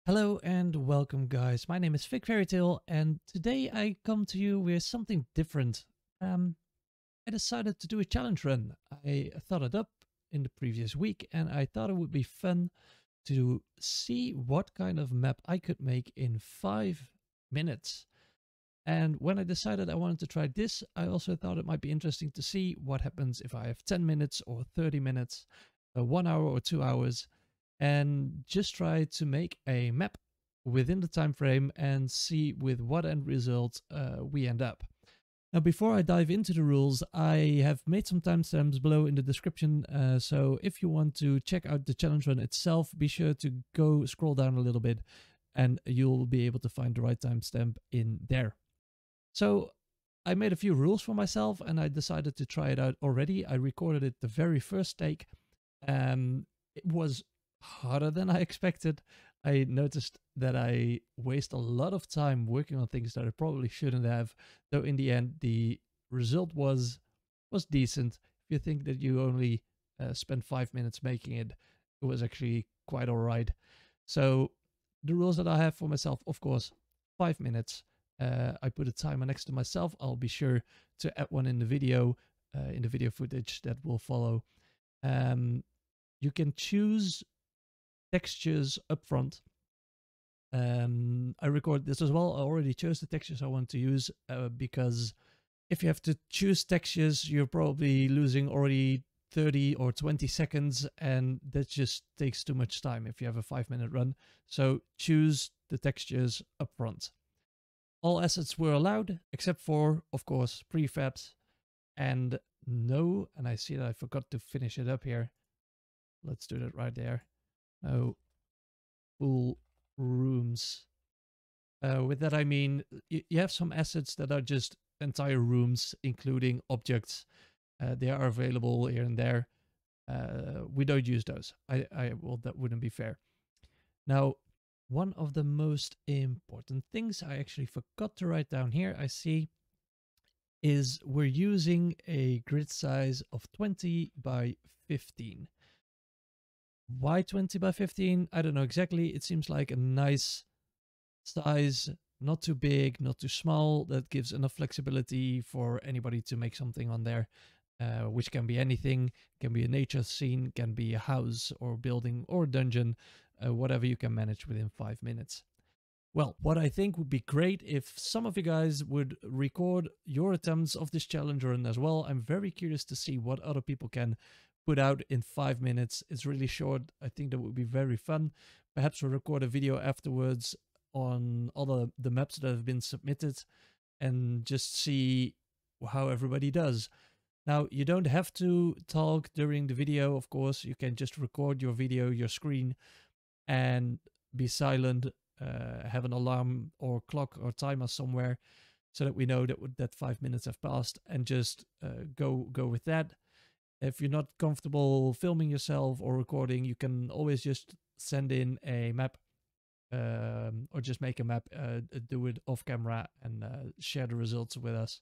Hello and welcome guys, my name is Fig Fairytale and today I come to you with something different. I decided to do a challenge run. I thought it up in the previous week and I thought it would be fun to see what kind of map I could make in 5 minutes. And when I decided I wanted to try this, I also thought it might be interesting to see what happens if I have 10 minutes or 30 minutes, 1 hour or 2 hours, and just try to make a map within the time frame and see with what end result we end up. Now, before I dive into the rules, I have made some timestamps below in the description, so if you want to check out the challenge run itself, be sure to go scroll down a little bit and you'll be able to find the right timestamp in there. So I made a few rules for myself and I decided to try it out already. I recorded it the very first take. It was harder than I expected. I noticed that I waste a lot of time working on things that I probably shouldn't have, though in the end the result was decent. If you think that you only spent 5 minutes making it, it was actually quite all right. So the rules that I have for myself, of course, 5 minutes. I put a timer next to myself. I'll be sure to add one in the video footage that will follow. You can choose textures up front. I record this as well. I already chose the textures I want to use because if you have to choose textures, you're probably losing already 30 or 20 seconds and that just takes too much time if you have a 5-minute run. So choose the textures up front. All assets were allowed except for, of course, prefabs and no, and I see that I forgot to finish it up here. Let's do that right there. No full rooms. With that I mean you have some assets that are just entire rooms, including objects. They are available here and there. We don't use those. Well, that wouldn't be fair. Now, one of the most important things I actually forgot to write down here, I see, is we're using a grid size of 20 by 15. Why 20 by 15? I don't know exactly. It seems like a nice size, not too big, not too small. That gives enough flexibility for anybody to make something on there, which can be anything. Can be a nature scene, can be a house or building or dungeon, whatever you can manage within 5 minutes. Well, what I think would be great if some of you guys would record your attempts of this challenge run as well. I'm very curious to see what other people can put out in 5 minutes. It's really short. I think that would be very fun. Perhaps we'll record a video afterwards on all the maps that have been submitted and just see how everybody does. Now, you don't have to talk during the video, of course. You can just record your video, your screen, and be silent. Have an alarm or clock or timer somewhere so that we know that 5 minutes have passed, and just go with that. If you're not comfortable filming yourself or recording, you can always just send in a map or just make a map, do it off camera and share the results with us.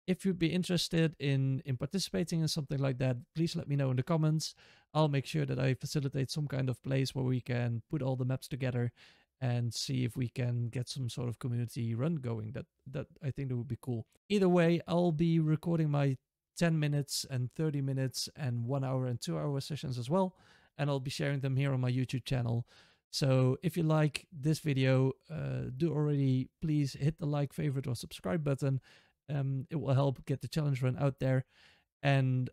If you'd be interested in participating in something like that, please let me know in the comments. I'll make sure that I facilitate some kind of place where we can put all the maps together and see if we can get some sort of community run going. That I think that would be cool. Either way, I'll be recording my 10 minutes and 30 minutes and 1 hour and 2 hour sessions as well, and I'll be sharing them here on my YouTube channel. So if you like this video, do already please hit the like, favorite or subscribe button. It will help get the challenge run out there. And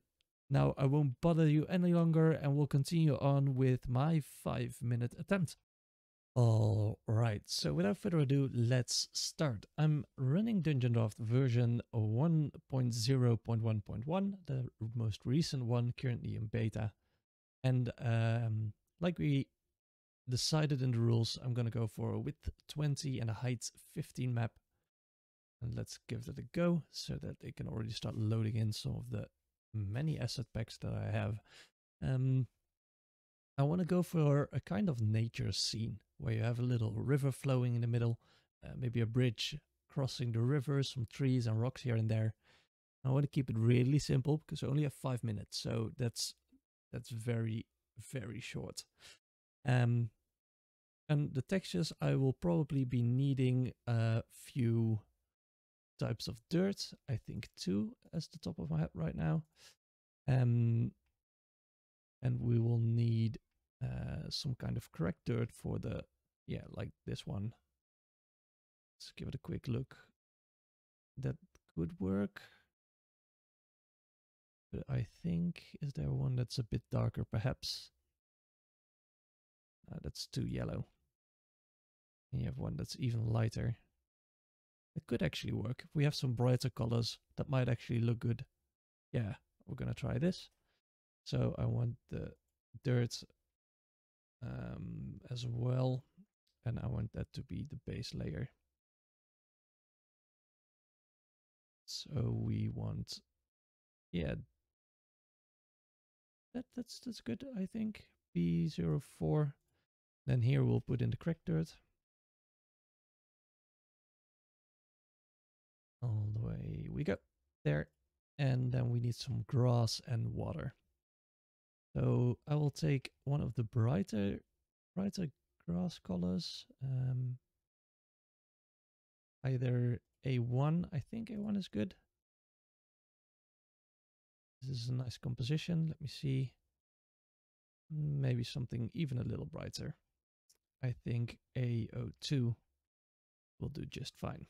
now I won't bother you any longer and we'll continue on with my 5-minute attempt. All right, so without further ado, let's start. I'm running DungeonDraft version 1.0.1.1, the most recent one, currently in beta. And like we decided in the rules, I'm going to go for a width 20 and a height 15 map. And let's give that a go so that they can already start loading in some of the many asset packs that I have. I want to go for a kind of nature scene where you have a little river flowing in the middle, maybe a bridge crossing the river, some trees and rocks here and there. I want to keep it really simple because I only have 5 minutes, so that's very, very short. And the textures, I will probably be needing a few types of dirt. I think 2 as the top of my head right now. And we will need some kind of correct dirt for the, yeah, like this one. Let's give it a quick look. That could work. But I think, is there one that's a bit darker perhaps? That's too yellow. And you have one that's even lighter. It could actually work. If we have some brighter colors, that might actually look good. Yeah, we're gonna try this. So I want the dirt as well. And I want that to be the base layer. So we want, yeah, that's good, I think. B04. Then here we'll put in the correct dirt. All the way we go. There. And then we need some grass and water. So I will take one of the brighter grass colors. Either A1, I think A1 is good. This is a nice composition. Let me see. Maybe something even a little brighter. I think A02 will do just fine.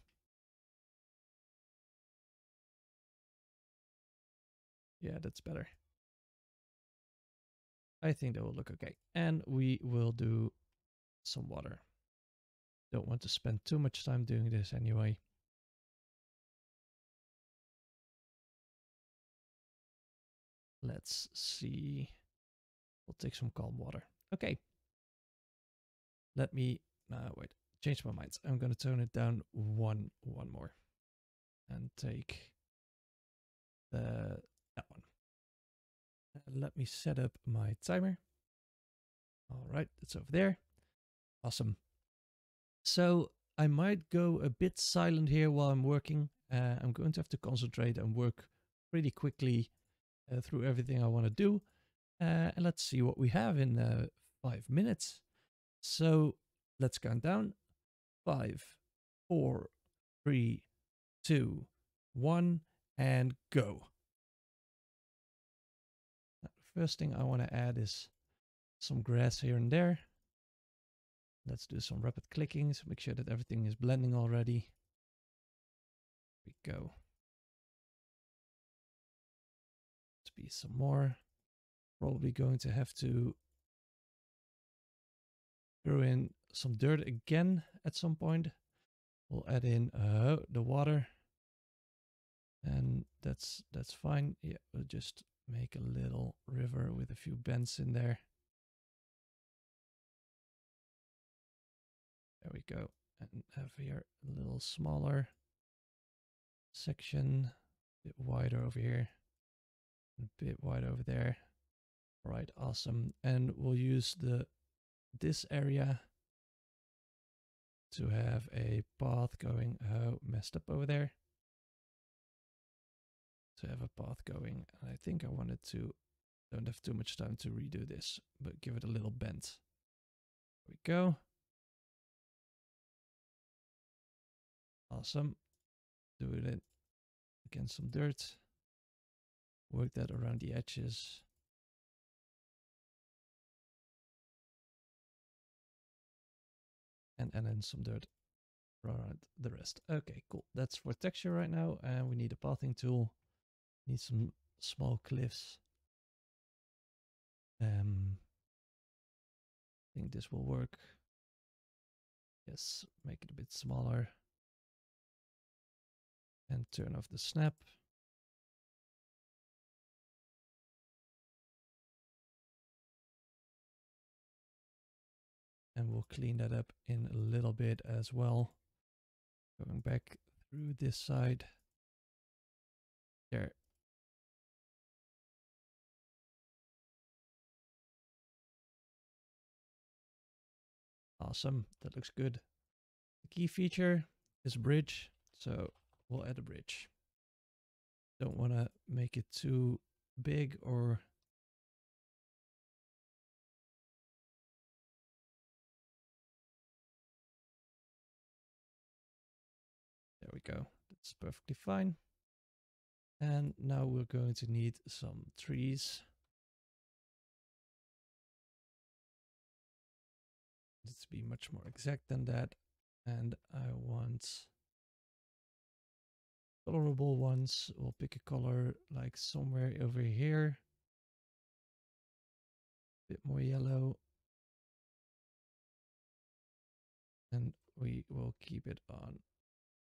Yeah, that's better. I think that will look okay. And we will do some water. Don't want to spend too much time doing this anyway. Let's see. We'll take some calm water. Okay. Let me, wait, change my mind. I'm going to tone it down one more. And take that one. And let me set up my timer. All right, it's over there. Awesome. So I might go a bit silent here while I'm working. I'm going to have to concentrate and work pretty quickly through everything I want to do. And let's see what we have in 5 minutes. So let's count down. 5, 4, 3, 2, 1, and go. Now, the first thing I want to add is some grass here and there. Let's do some rapid clicking to make sure that everything is blending already. Here we go. Let's be some more. Probably going to have to throw in some dirt again at some point. We'll add in the water. And that's fine. Yeah, we'll just make a little river with a few bends in there. There we go. And have here a little smaller section, a bit wider over here, a bit wider over there. All right, awesome. And we'll use this area to have a path going, messed up over there. To have a path going. And I think I wanted to, don't have too much time to redo this, but give it a little bend. There we go. Awesome. Do it against some dirt. Work that around the edges. And then some dirt around the rest. Okay, cool. That's for texture right now. And we need a pathing tool. Need some small cliffs. I think this will work. Yes, make it a bit smaller. And turn off the snap. And we'll clean that up in a little bit as well. Going back through this side. There. Awesome, that looks good. The key feature is bridge, so we'll add a bridge. Don't want to make it too big or go. That's perfectly fine. And now we're going to need some trees. Let's be much more exact than that. And I want colorable ones. We'll pick a color like somewhere over here. A bit more yellow. And we will keep it on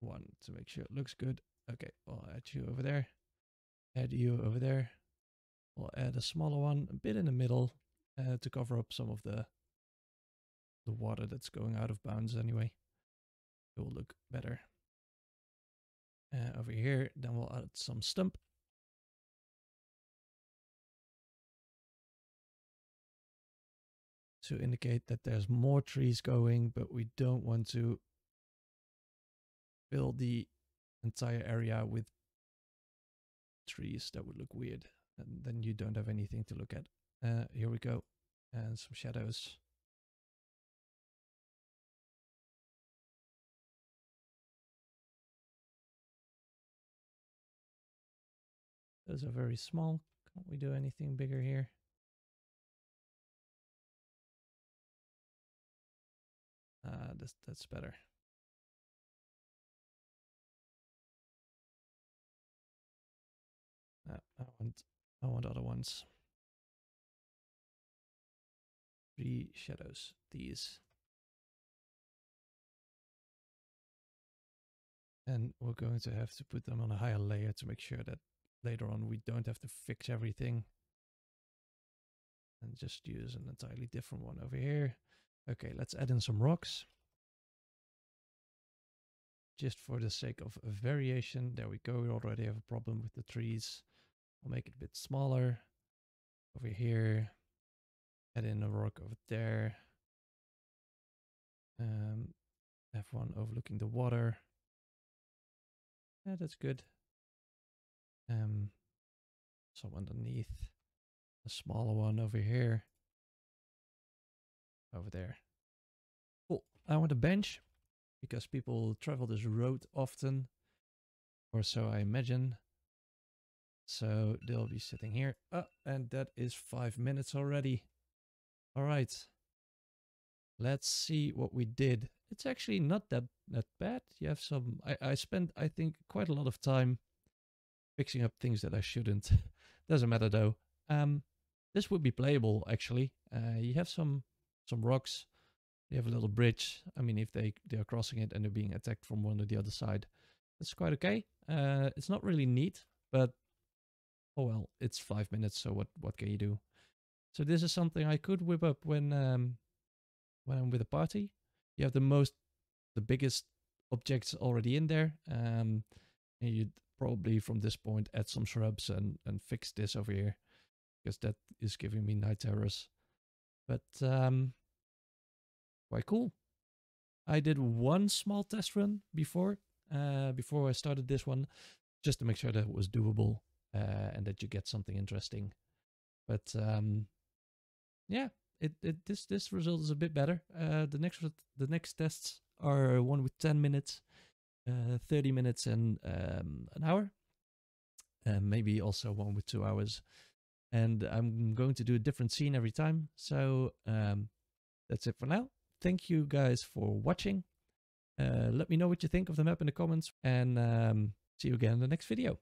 1 to make sure it looks good. Okay, I'll add you over there. Add you over there. We'll add a smaller one, a bit in the middle, to cover up some of the water that's going out of bounds anyway. It will look better. Over here, then we'll add some stump. To indicate that there's more trees going, but we don't want to fill the entire area with trees. That would look weird. And then you don't have anything to look at. Here we go. And some shadows. Those are very small. Can't we do anything bigger here? That's better. I want other ones. 3 shadows. These. And we're going to have to put them on a higher layer to make sure that later on we don't have to fix everything. And just use an entirely different one over here. Okay, let's add in some rocks. Just for the sake of a variation. There we go. We already have a problem with the trees. I'll make it a bit smaller. Over here. Add in a rock over there. Have one overlooking the water. Yeah, that's good. Some underneath. A smaller one over here. Over there. Cool. I want a bench because people travel this road often, or so I imagine. So they'll be sitting here. And that is 5 minutes already. All right. Let's see what we did. It's actually not that bad. You have some. I spent, I think, quite a lot of time fixing up things that I shouldn't. Doesn't matter though. This would be playable actually. You have some rocks. You have a little bridge. I mean, if they are crossing it and they're being attacked from one or the other side, that's quite okay. It's not really neat, but oh well, it's 5 minutes. So what can you do? So this is something I could whip up when I'm with a party. You have the biggest objects already in there. And you'd probably from this point add some shrubs and fix this over here, because that is giving me night terrors. But quite cool. I did one small test run before I started this one, just to make sure that it was doable and that you get something interesting. But yeah, this result is a bit better. The next tests are one with 10 minutes, 30 minutes, and an hour. Maybe also one with 2 hours. And I'm going to do a different scene every time. So that's it for now. Thank you guys for watching. Let me know what you think of the map in the comments, and see you again in the next video.